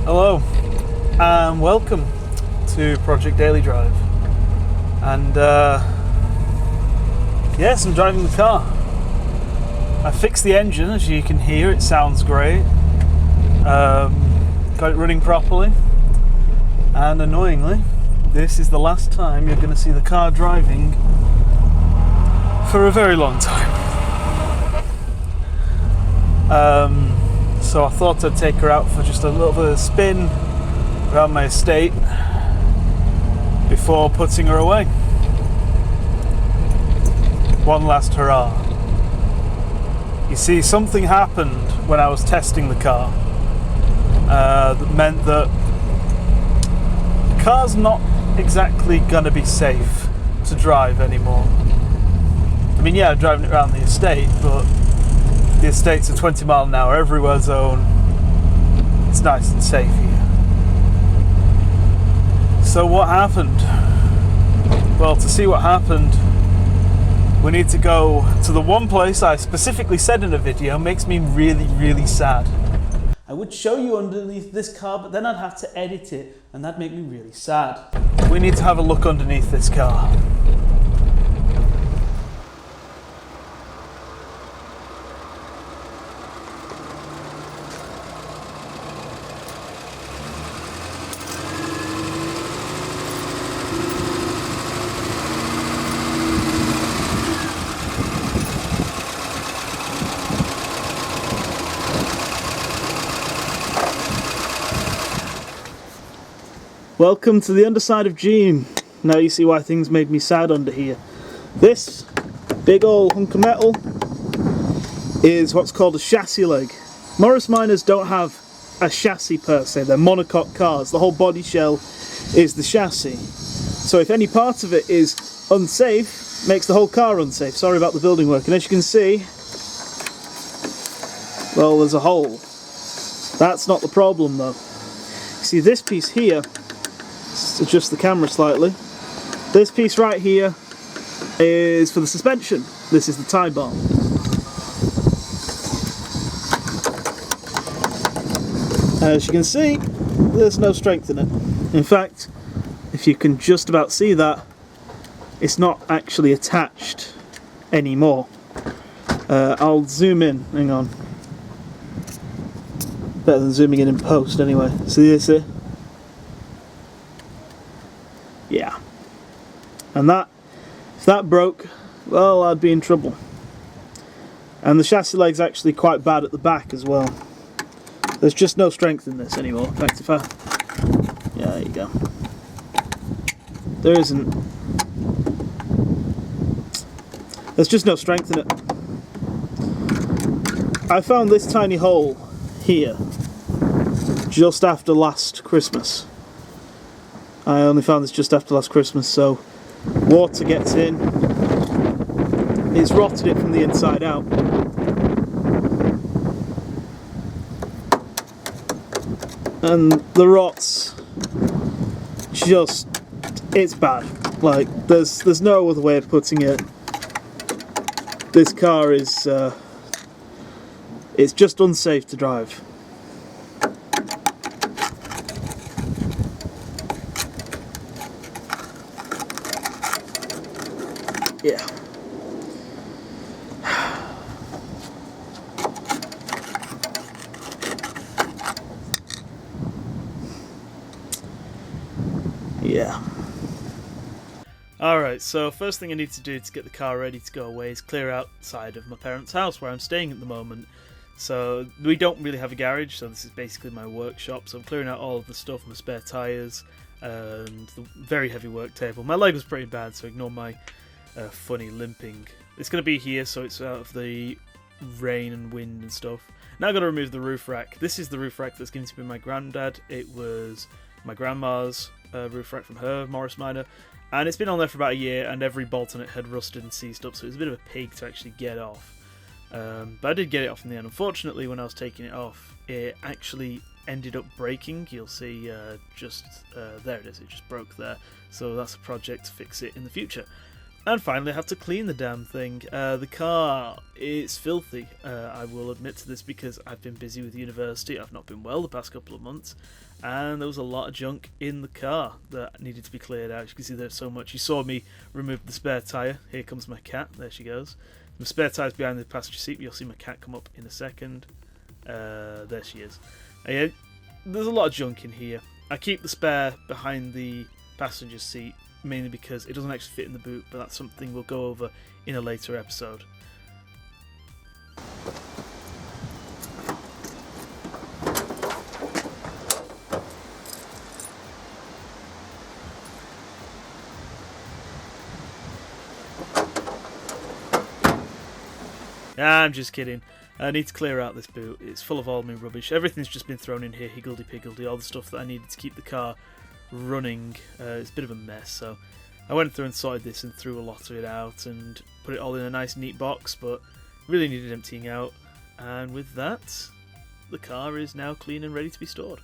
Hello and welcome to Project Daily Drive. And yes, I'm driving the car. I fixed the engine, as you can hear, it sounds great. Got it running properly. And annoyingly, this is the last time you're going to see the car driving for a very long time. So I thought I'd take her out for just a little bit of a spin around my estate before putting her away. One last hurrah. You see, something happened when I was testing the car that meant that the car's not exactly gonna be safe to drive anymore. I mean, yeah, I'm driving it around the estate, but the estate's a 20 mile an hour everywhere zone. It's nice and safe here. So what happened? Well, to see what happened, we need to go to the one place I specifically said in a video makes me really, really sad. I would show you underneath this car, but then I'd have to edit it, and that'd make me really sad. We need to have a look underneath this car. Welcome to the underside of Gene. Now you see why things made me sad under here. This big old hunk of metal is what's called a chassis leg. Morris Minors don't have a chassis per se, they're monocoque cars. The whole body shell is the chassis. So if any part of it is unsafe, makes the whole car unsafe. Sorry about the building work. And as you can see, well, there's a hole. That's not the problem though. You see this piece here, adjust the camera slightly. This piece right here is for the suspension. This is the tie bar. As you can see, there's no strength in it. In fact, if you can just about see that, it's not actually attached anymore. I'll zoom in, hang on. Better than zooming in post anyway. See this here? Yeah, and that, if that broke, well, I'd be in trouble. And the chassis leg's actually quite bad at the back as well. There's just no strength in this anymore. In fact, if I, yeah, there you go. There isn't. There's just no strength in it. I found this tiny hole here just after last Christmas. I only found this just after last Christmas, so water gets in, it's rotted it from the inside out. And the rot's just, it's bad. Like, there's no other way of putting it. This car is, it's just unsafe to drive. Yeah. Yeah. Alright, so first thing I need to do to get the car ready to go away is clear outside of my parents' house where I'm staying at the moment. So we don't really have a garage, so this is basically my workshop. So I'm clearing out all of the stuff, my spare tyres and the very heavy work table. My leg was pretty bad, so ignore my funny limping. It's going to be here so it's out of the rain and wind and stuff. Now I've got to remove the roof rack. This is the roof rack that's going to be my granddad. It was my grandma's roof rack from her, Morris Minor, and it's been on there for about a year and every bolt on it had rusted and seized up, so it was a bit of a pig to actually get off. But I did get it off in the end. Unfortunately, when I was taking it off, it actually ended up breaking. You'll see there it is, it just broke there. So that's a project to fix it in the future. And finally I have to clean the damn thing. The car is filthy. I will admit to this because I've been busy with university. I've not been well the past couple of months. And there was a lot of junk in the car that needed to be cleared out. As you can see, there's so much. You saw me remove the spare tyre. Here comes my cat. There she goes. The spare tyre's behind the passenger seat. You'll see my cat come up in a second. There she is. There's a lot of junk in here. I keep the spare behind the passenger seat mainly because it doesn't actually fit in the boot, but that's something we'll go over in a later episode. I'm just kidding. I need to clear out this boot. It's full of all my rubbish. Everything's just been thrown in here, higgledy-piggledy. All the stuff that I needed to keep the car running. It's a bit of a mess, so I went through and sorted this and threw a lot of it out and put it all in a nice neat box, but really needed emptying out. And with that, the car is now clean and ready to be stored.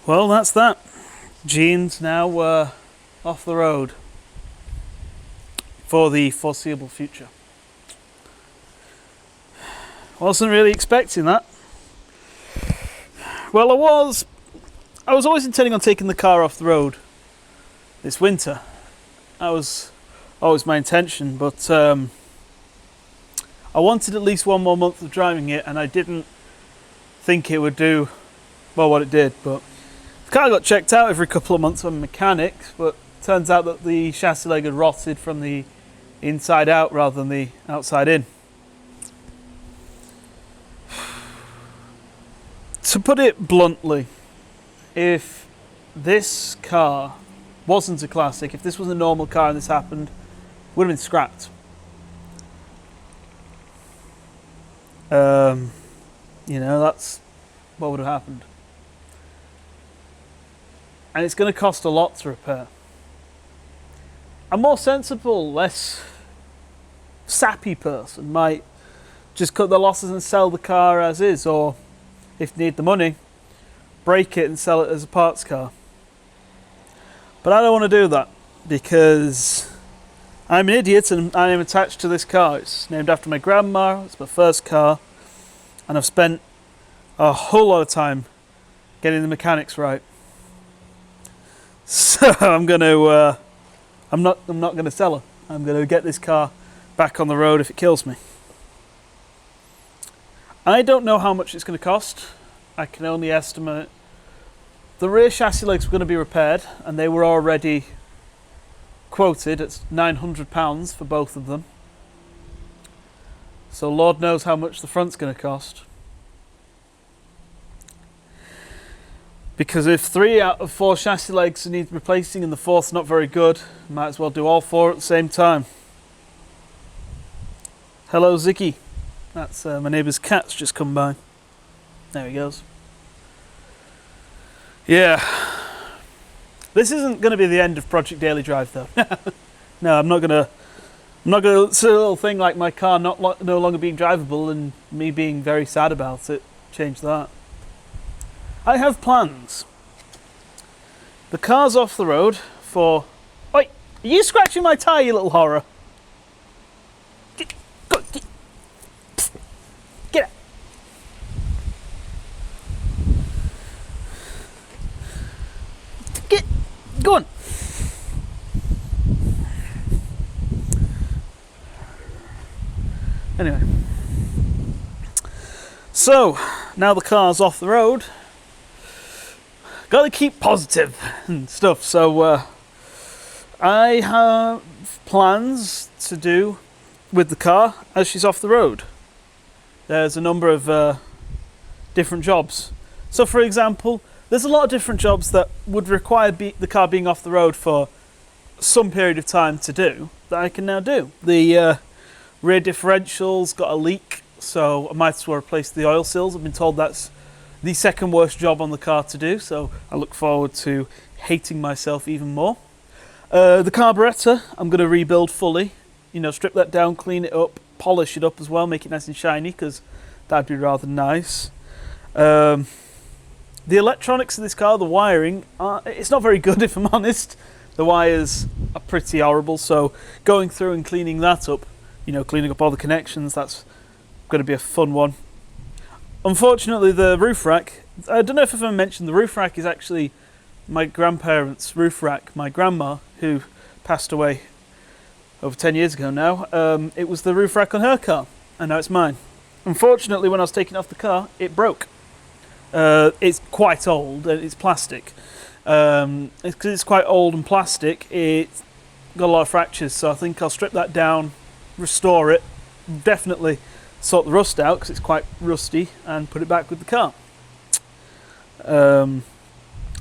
Well, that's that. Gene's now off the road for the foreseeable future. Wasn't really expecting that. Well, I was always intending on taking the car off the road this winter. That was always my intention, but I wanted at least one more month of driving it, and I didn't think it would do well what it did, but the car got checked out every couple of months by mechanics, but it turns out that the chassis leg had rotted from the inside out rather than the outside in. To put it bluntly, if this car wasn't a classic, if this was a normal car and this happened, it would have been scrapped. That's what would have happened. And it's going to cost a lot to repair. A more sensible, less sappy person might just cut the losses and sell the car as is, or if you need the money, break it and sell it as a parts car. But I don't want to do that because I'm an idiot and I am attached to this car. It's named after my grandma, it's my first car, and I've spent a whole lot of time getting the mechanics right. So I'm not gonna sell her. I'm gonna get this car back on the road if it kills me. I don't know how much it's going to cost. I can only estimate the rear chassis legs were going to be repaired, and they were already quoted at £900 for both of them. So Lord knows how much the front's going to cost. Because if 3 out of 4 chassis legs need replacing and the 4th's not very good, might as well do all 4 at the same time. Hello, Ziggy. That's my neighbour's cat's just come by. There he goes. Yeah. This isn't going to be the end of Project Daily Drive, though. No, I'm not going to say a little thing like my car no longer being drivable and me being very sad about it. Change that. I have plans. The car's off the road for... Wait, are you scratching my tyre, you little horror? Get out. Go on. Anyway. So, now the car's off the road. Gotta keep positive and stuff, so I have plans to do with the car as she's off the road. There's a number of different jobs. So for example, there's a lot of different jobs that would require the car being off the road for some period of time to do that I can now do. The rear differential's got a leak, so I might as well replace the oil seals. I've been told that's the second worst job on the car to do, so I look forward to hating myself even more. The carburettor, I'm going to rebuild fully. You know, strip that down, clean it up, polish it up as well, make it nice and shiny, because that'd be rather nice. The electronics of this car, the wiring, it's not very good if I'm honest. The wires are pretty horrible, so going through and cleaning that up, you know, cleaning up all the connections, that's going to be a fun one. Unfortunately, the roof rack, I don't know if I've ever mentioned, the roof rack is actually my grandparents' roof rack. My grandma, who passed away over 10 years ago now, it was the roof rack on her car, and now it's mine. Unfortunately, when I was taking it off the car, it broke. It's quite old, and it's plastic. Because it's quite old and plastic, it's got a lot of fractures, so I think I'll strip that down, restore it, definitely sort the rust out because it's quite rusty, and put it back with the car.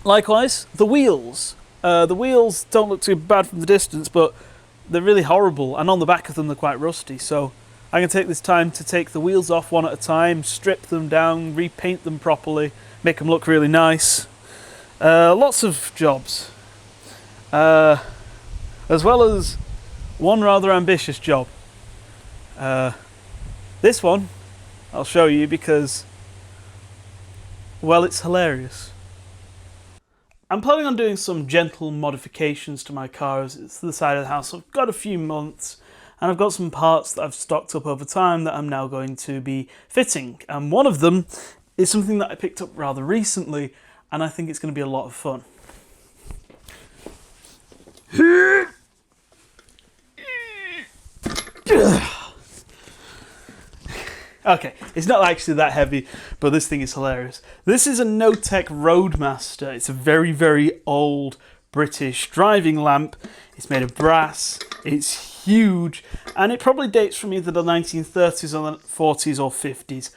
Likewise, the wheels. The wheels don't look too bad from the distance, but they're really horrible, and on the back of them they're quite rusty, so I'm going to take this time to take the wheels off one at a time, strip them down, repaint them properly, make them look really nice. Lots of jobs. As well as one rather ambitious job. This one I'll show you because, well, it's hilarious. I'm planning on doing some gentle modifications to my car as it's the side of the house. I've got a few months and I've got some parts that I've stocked up over time that I'm now going to be fitting. And one of them is something that I picked up rather recently, and I think it's going to be a lot of fun. Okay, it's not actually that heavy, but this thing is hilarious. This is a No-Tech Roadmaster. It's a very, very old British driving lamp. It's made of brass. It's huge, and it probably dates from either the 1930s or the 40s or 50s.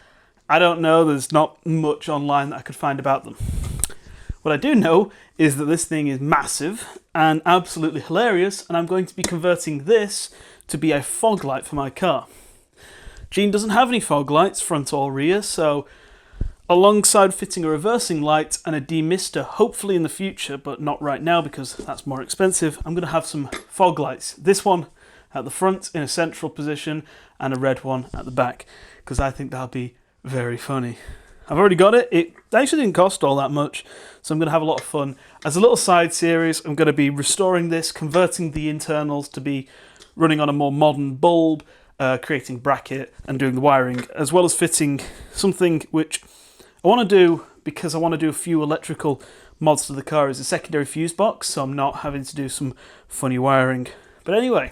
I don't know, there's not much online that I could find about them. What I do know is that this thing is massive and absolutely hilarious, and I'm going to be converting this to be a fog light for my car. Jean doesn't have any fog lights, front or rear, so alongside fitting a reversing light and a demister, hopefully in the future, but not right now because that's more expensive, I'm going to have some fog lights. This one at the front in a central position and a red one at the back, because I think that'll be very funny. I've already got it. It actually didn't cost all that much, so I'm going to have a lot of fun. As a little side series, I'm going to be restoring this, converting the internals to be running on a more modern bulb, creating bracket and doing the wiring, as well as fitting something which I want to do because I want to do a few electrical mods to the car as a secondary fuse box, so I'm not having to do some funny wiring. But anyway,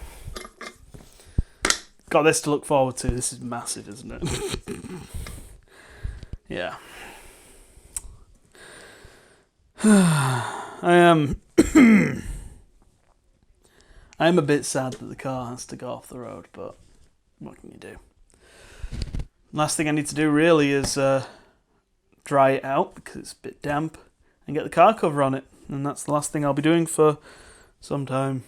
got this to look forward to. This is massive, isn't it? Yeah. I am a bit sad that the car has to go off the road, but what can you do? Last thing I need to do really is dry it out because it's a bit damp and get the car cover on it, and that's the last thing I'll be doing for some time.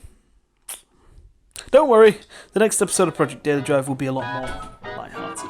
Don't worry, the next episode of Project Daily Drive will be a lot more lighthearted.